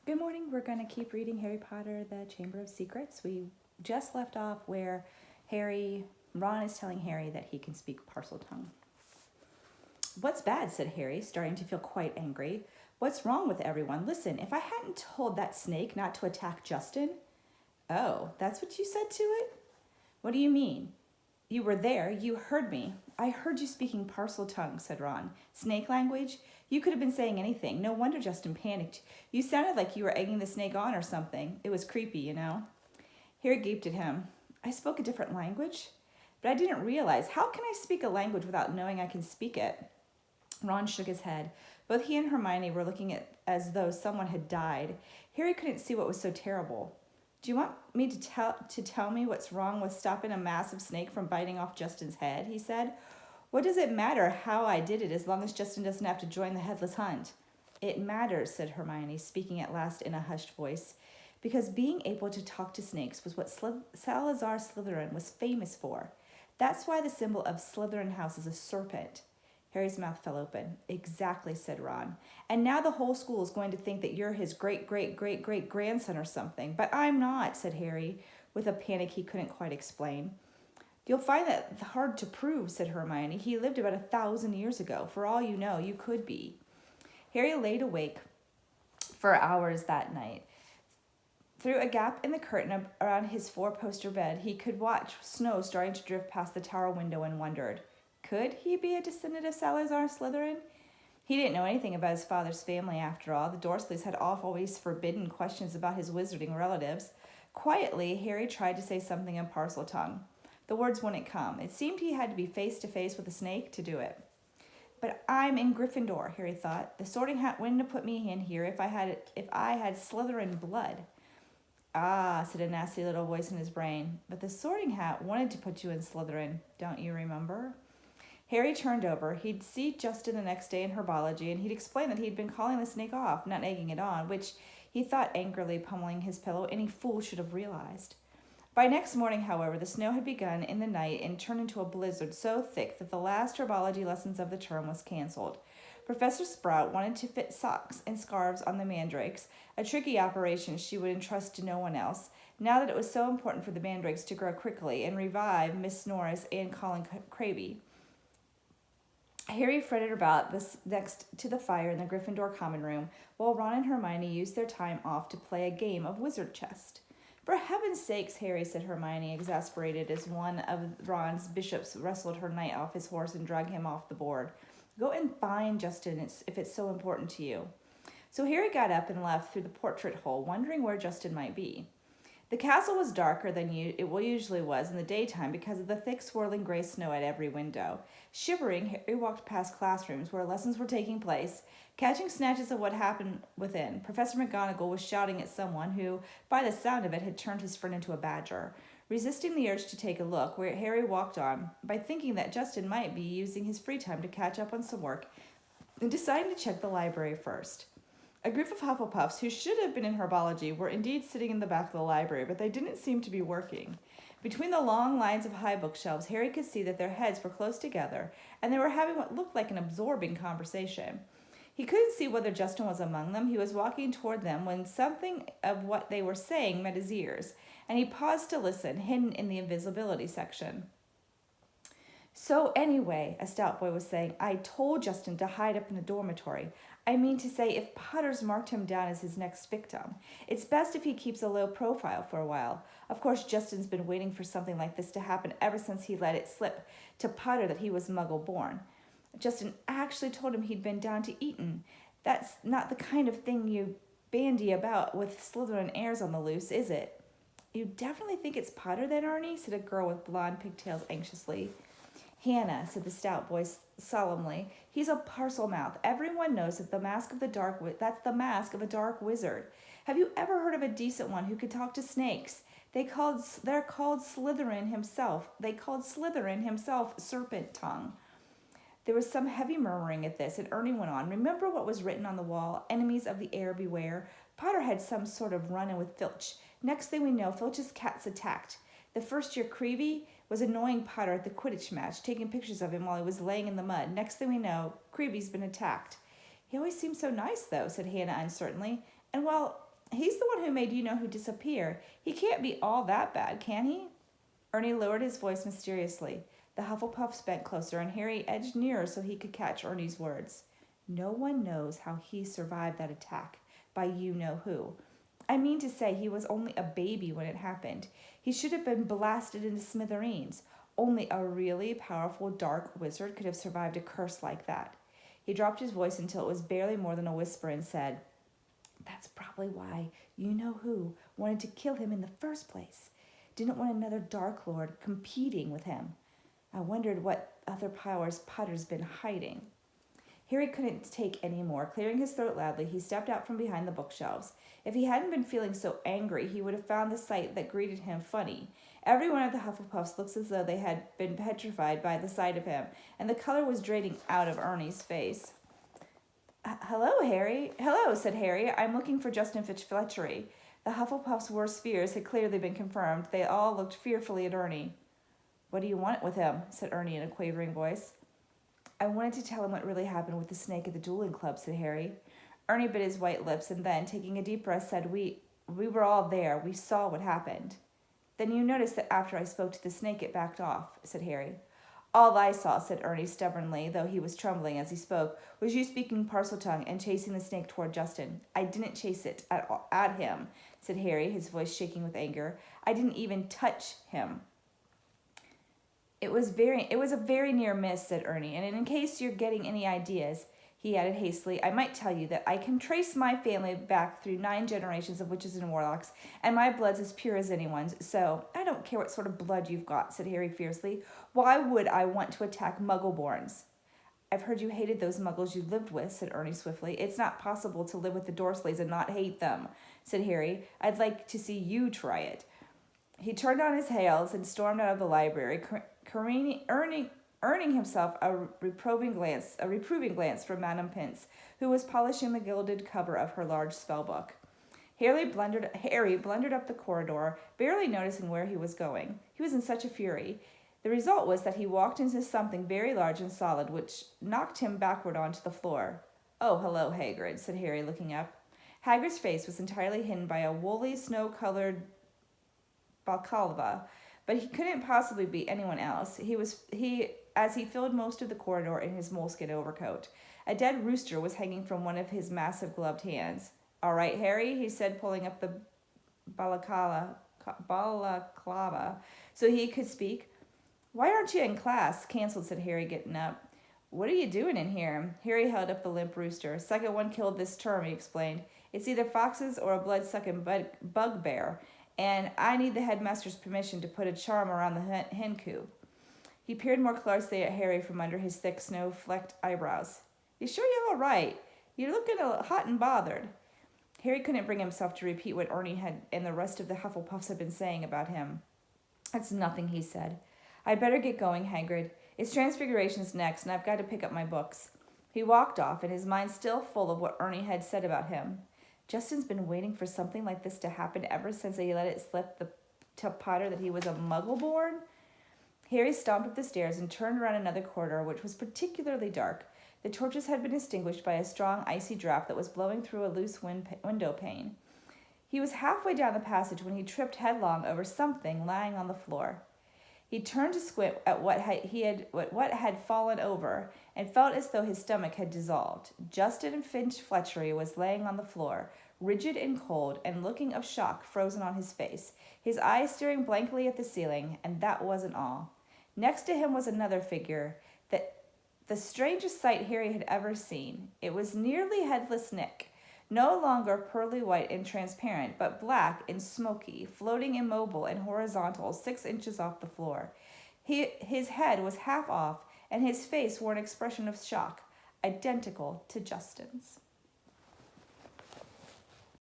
Good morning. We're going to keep reading Harry Potter, The Chamber of Secrets. We just left off where Ron is telling Harry that he can speak Parseltongue. What's bad, said Harry, starting to feel quite angry. What's wrong with everyone? Listen, if I hadn't told that snake not to attack Justin... Oh, that's what you said to it? What do you mean? You were there. You heard me. I heard you speaking Parseltongue, said Ron. Snake language? You could have been saying anything. No wonder Justin panicked. You sounded like you were egging the snake on or something. It was creepy, you know. Harry gaped at him. I spoke a different language? But I didn't realize. How can I speak a language without knowing I can speak it? Ron shook his head. Both he and Hermione were looking at as though someone had died. Harry couldn't see what was so terrible. Do you want me to tell me what's wrong with stopping a massive snake from biting off Justin's head? He said. What does it matter how I did it as long as Justin doesn't have to join the Headless Hunt? It matters, said Hermione, speaking at last in a hushed voice, because being able to talk to snakes was what Salazar Slytherin was famous for. That's why the symbol of Slytherin House is a serpent. Harry's mouth fell open. Exactly, said Ron. And now the whole school is going to think that you're his great-great-great-great-grandson or something. But I'm not, said Harry, with a panic he couldn't quite explain. You'll find that hard to prove, said Hermione. He lived about 1,000 years ago. For all you know, you could be. Harry laid awake for hours that night. Through a gap in the curtain around his four-poster bed, he could watch snow starting to drift past the tower window and wondered, could he be a descendant of Salazar Slytherin? He didn't know anything about his father's family, after all. The Dursleys had always forbidden questions about his wizarding relatives. Quietly, Harry tried to say something in Parseltongue. The words wouldn't come. It seemed he had to be face to face with a snake to do it. But I'm in Gryffindor, Harry thought. The Sorting Hat wouldn't have put me in here if I had Slytherin blood. Ah, said a nasty little voice in his brain. But the Sorting Hat wanted to put you in Slytherin, don't you remember? Harry turned over. He'd see Justin the next day in herbology, and he'd explain that he'd been calling the snake off, not egging it on, which he thought angrily pummeling his pillow any fool should have realized. By next morning, however, the snow had begun in the night and turned into a blizzard so thick that the last herbology lessons of the term was canceled. Professor Sprout wanted to fit socks and scarves on the mandrakes, a tricky operation she would entrust to no one else, now that it was so important for the mandrakes to grow quickly and revive Miss Norris and Colin Creevey. Harry fretted about this next to the fire in the Gryffindor common room, while Ron and Hermione used their time off to play a game of wizard chess. For heaven's sakes, Harry, said Hermione, exasperated as one of Ron's bishops wrestled her knight off his horse and dragged him off the board. Go and find Justin if it's so important to you. So Harry got up and left through the portrait hole, wondering where Justin might be. The castle was darker than it usually was in the daytime because of the thick swirling gray snow at every window. Shivering, Harry walked past classrooms where lessons were taking place, catching snatches of what happened within. Professor McGonagall was shouting at someone who, by the sound of it, had turned his friend into a badger. Resisting the urge to take a look, where Harry walked on, by thinking that Justin might be using his free time to catch up on some work, and deciding to check the library first. A group of Hufflepuffs, who should have been in herbology, were indeed sitting in the back of the library, but they didn't seem to be working. Between the long lines of high bookshelves, Harry could see that their heads were close together, and they were having what looked like an absorbing conversation. He couldn't see whether Justin was among them. He was walking toward them when something of what they were saying met his ears, and he paused to listen, hidden in the invisibility section. So anyway, a stout boy was saying, I told Justin to hide up in the dormitory. I mean to say, if Potter's marked him down as his next victim, it's best if he keeps a low profile for a while. Of course, Justin's been waiting for something like this to happen ever since he let it slip to Potter that he was Muggle-born. Justin actually told him he'd been down to Eton. That's not the kind of thing you bandy about with Slytherin heirs on the loose, is it? You definitely think it's Potter then, Arnie? Said a girl with blonde pigtails anxiously. Hannah, said the stout voice solemnly, he's a Parselmouth. Everyone knows that that's the mask of a dark wizard. Have you ever heard of a decent one who could talk to snakes? They're called Slytherin himself. They called Slytherin himself Serpent Tongue. There was some heavy murmuring at this, and Ernie went on. Remember what was written on the wall? Enemies of the air beware. Potter had some sort of run-in with Filch. Next thing we know, Filch's cat's attacked. The first year, Creevey was annoying Potter at the Quidditch match, taking pictures of him while he was laying in the mud. Next thing we know, Creevey's been attacked. He always seems so nice, though, said Hannah uncertainly. And, well, He's the one who made you-know-who disappear. He can't be all that bad, can he? Ernie lowered his voice mysteriously. The Hufflepuffs bent closer, and Harry edged nearer so he could catch Ernie's words. No one knows how he survived that attack by you-know-who. I mean to say, he was only a baby when it happened. He should have been blasted into smithereens. Only a really powerful dark wizard could have survived a curse like that. He dropped his voice until it was barely more than a whisper and said, That's probably why you-know-who wanted to kill him in the first place. Didn't want another Dark Lord competing with him. I wondered what other powers Potter's been hiding. Harry couldn't take any more. Clearing his throat loudly, he stepped out from behind the bookshelves. If he hadn't been feeling so angry, he would have found the sight that greeted him funny. Every one of the Hufflepuffs looks as though they had been petrified by the sight of him, and the color was draining out of Ernie's face. Hello, Harry. Hello, said Harry. I'm looking for Justin Fitch-Fletchery. The Hufflepuffs' worst fears had clearly been confirmed. They all looked fearfully at Ernie. What do you want with him? Said Ernie in a quavering voice. I wanted to tell him what really happened with the snake at the dueling club, said Harry. Ernie bit his white lips and then, taking a deep breath, said, We were all there. We saw what happened. Then you noticed that after I spoke to the snake, it backed off, said Harry. All I saw, said Ernie stubbornly, though he was trembling as he spoke, was you speaking Parseltongue and chasing the snake toward Justin. I didn't chase it at him, said Harry, his voice shaking with anger. I didn't even touch him. It was a very near miss, said Ernie, and in case you're getting any ideas, he added hastily, I might tell you that I can trace my family back through 9 generations of witches and warlocks, and my blood's as pure as anyone's, so I don't care what sort of blood you've got, said Harry fiercely. Why would I want to attack Muggleborns? I've heard you hated those Muggles you lived with, said Ernie swiftly. It's not possible to live with the Dursleys and not hate them, said Harry. I'd like to see you try it. He turned on his heels and stormed out of the library, earning himself a reproving glance from Madame Pince, who was polishing the gilded cover of her large spellbook. Harry blundered up the corridor, barely noticing where he was going. He was in such a fury. The result was that he walked into something very large and solid, which knocked him backward onto the floor. Oh, hello, Hagrid, said Harry, looking up. Hagrid's face was entirely hidden by a woolly, snow-colored balaclava, but he couldn't possibly be anyone else. As he filled most of the corridor in his moleskin overcoat. A dead rooster was hanging from one of his massive gloved hands. All right, Harry, he said, pulling up the balaclava so he could speak. Why aren't you in class? Canceled, said Harry, getting up. What are you doing in here? Harry held up the limp rooster. Second one killed this term, he explained. It's either foxes or a blood-sucking bugbear, and I need the headmaster's permission to put a charm around the hen coop. He peered more closely at Harry from under his thick, snow-flecked eyebrows. You sure you're all right? You're looking a little hot and bothered. Harry couldn't bring himself to repeat what Ernie and the rest of the Hufflepuffs had been saying about him. That's nothing, he said. I'd better get going, Hagrid. It's Transfigurations next, and I've got to pick up my books. He walked off, and his mind still full of what Ernie had said about him. Justin's been waiting for something like this to happen ever since he let it slip to Potter that he was a Muggle-born. Harry stomped up the stairs and turned around another corridor, which was particularly dark. The torches had been extinguished by a strong, icy draft that was blowing through a loose window pane. He was halfway down the passage when he tripped headlong over something lying on the floor. He turned to squint at what had fallen over and felt as though his stomach had dissolved. Justin Finch-Fletchery was laying on the floor, rigid and cold, and looking of shock frozen on his face, his eyes staring blankly at the ceiling, and that wasn't all. Next to him was another figure, the strangest sight Harry had ever seen. It was nearly headless Nick, no longer pearly white and transparent, but black and smoky, floating immobile and horizontal 6 inches off the floor. His head was half off, and his face wore an expression of shock, identical to Justin's.